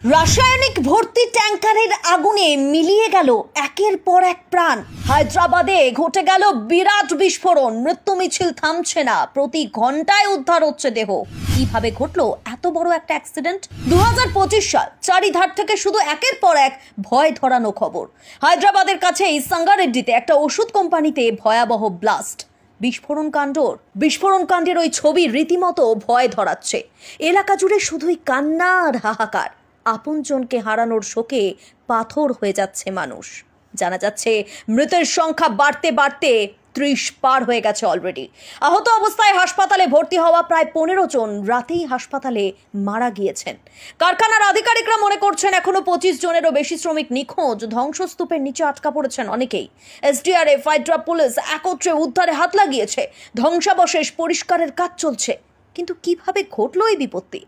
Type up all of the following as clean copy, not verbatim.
রাসায়নিক ভর্তি ট্যাঙ্কারের আগুনে মিলিয়ে গেল একের পর এক প্রাণ। হায়দ্রাবাদে ঘটে গেল বিরাট বিস্ফোরণ। মৃত্যু মিছিল থামছে না, প্রতি ঘন্টায় উদ্ধার হচ্ছে দেহ। কিভাবে ঘটলো এত বড় একটা অ্যাক্সিডেন্ট? 2025 সাল, চারিধার থেকে শুধু একের পর এক ভয় ধরানো খবর। হায়দ্রাবাদের কাছেই সাঙ্গারেড্ডিতে একটা ওষুধ কোম্পানিতে ভয়াবহ ব্লাস্ট। বিস্ফোরণ কাণ্ডের ওই ছবি রীতিমতো ভয় ধরাচ্ছে। এলাকা জুড়ে শুধুই কান্না আর হাহাকার। আপনজনকে হারানোর শোকে পাথর হয়ে যাচ্ছে মানুষ। জানা যাচ্ছে মৃতের সংখ্যা বাড়তে বাড়তে 30 পার হয়ে গেছে অলরেডি। আহত অবস্থায় হাসপাতালে ভর্তি হওয়া প্রায় 15 জন রাতেই হাসপাতালে মারা গিয়েছেন। কারখানার আধিকারিকরা মনে করছেন এখনো 25 জনেরও বেশি শ্রমিক নিখোঁজ। ধ্বংসস্তূপের নিচে আটকা পড়েছেন অনেকেই। এসডিআরএফ, হায়দ্রাবাদ পুলিশ একত্রে উদ্ধারে হাত লাগিয়েছে। ধ্বংসাবশেষ পরিষ্কারের কাজ চলছে। কিন্তু কিভাবে ঘটলো এই বিপত্তি?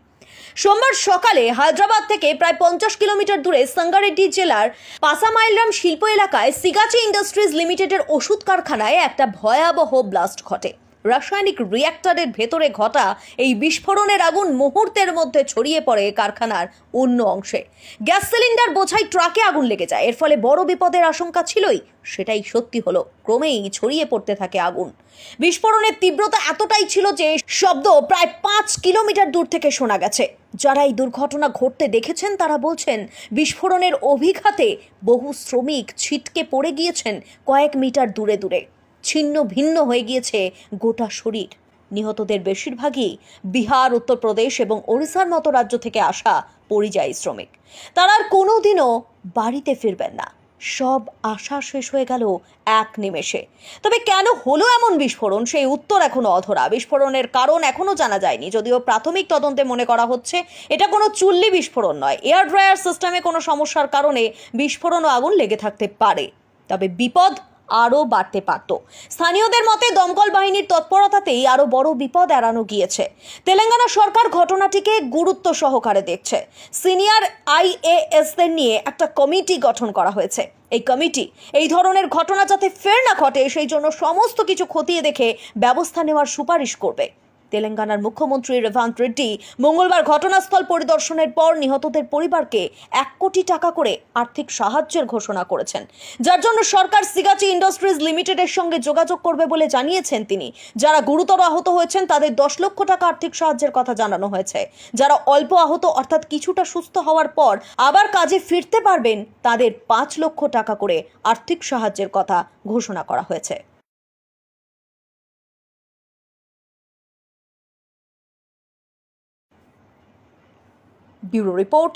সোমবার সকালে হায়দ্রাবাদ থেকে প্রায় 50 কিলোমিটার দূরে সাঙ্গারেড্ডি জেলার পাসামাইলরাম শিল্প এলাকায় সিগাচি ইন্ডাস্ট্রিজ লিমিটেডের ওষুধ কারখানায় একটা ভয়াবহ ব্লাস্ট ঘটে। রাসায়নিক রিঅ্যাক্টরের ভেতরে ঘটা এই বিস্ফোরণের আগুন মুহূর্তের মধ্যে ছড়িয়ে পড়ে কারখানার অন্য অংশে। গ্যাস সিলিন্ডার বোঝাই ট্রাকে আগুন লেগে যায়। এর ফলে বড় বিপদের আশঙ্কা ছিলই, সেটাই সত্যি হলো। ক্রমেই ছড়িয়ে পড়তে থাকে আগুন। বিস্ফোরণের তীব্রতা এতটাই ছিল যে শব্দ প্রায় 5 কিলোমিটার দূর থেকে শোনা গেছে। যারা এই দুর্ঘটনা ঘটতে দেখেছেন তারা বলছেন, বিস্ফোরণের অভিঘাতে বহু শ্রমিক ছিটকে পড়ে গিয়েছেন কয়েক মিটার দূরে দূরে। ছিন্ন ভিন্ন হয়ে গিয়েছে গোটা শরীর। নিহতদের বেশিরভাগই বিহার, উত্তরপ্রদেশ এবং ওড়িশার মতো রাজ্য থেকে আসা পরিযায়ী শ্রমিক। তারা আর কোনোদিনও বাড়িতে ফিরবেন না। সব আশা শেষ হয়ে গেল এক নিমেষে। তবে কেন হলো এমন বিস্ফোরণ, সেই উত্তর এখনো অধরা। বিস্ফোরণের কারণ এখনো জানা যায়নি, যদিও প্রাথমিক তদন্তে মনে করা হচ্ছে এটা কোনো চুল্লি বিস্ফোরণ নয়। এয়ার ড্রায়ার সিস্টেমে কোনো সমস্যার কারণে বিস্ফোরণ ও আগুন লেগে থাকতে পারে। তবে বিপদ আরও বাড়তে পারত। স্থানীয়দের মতে দমকল বাহিনীর তৎপরতাতেই আরও বড় বিপদ এড়ানো গিয়েছে। তেলেঙ্গানা সরকার ঘটনাটিকে গুরুত্ব সহকারে দেখছে। সিনিয়র আইএএসদের নিয়ে একটা কমিটি গঠন করা হয়েছে। এই কমিটি এই ধরনের ঘটনা যাতে ফের না ঘটে সেই জন্য সমস্ত কিছু খতিয়ে দেখে ব্যবস্থা নেওয়ার সুপারিশ করবে। তেলেঙ্গানার মুখ্যমন্ত্রী রেভান্ত রেড্ডি মঙ্গলবার ঘটনাস্থল পরিদর্শনের পর নিহতদের পরিবারকে 1 কোটি টাকা করে আর্থিক সাহায্যের ঘোষণা করেছেন, যার জন্য সরকার সিগাচি ইন্ডাস্ট্রিজ লিমিটেডের সঙ্গে যোগাযোগ করবে বলে জানিয়েছেন তিনি। যারা গুরুতর আহত হয়েছেন তাদের 10 লক্ষ টাকা আর্থিক সাহায্যের কথা জানানো হয়েছে। যারা অল্প আহত অর্থাৎ কিছুটা সুস্থ হওয়ার পর আবার কাজে ফিরতে পারবেন তাদের 5 লক্ষ টাকা করে আর্থিক সাহায্যের কথা ঘোষণা করা হয়েছে। Bureau report,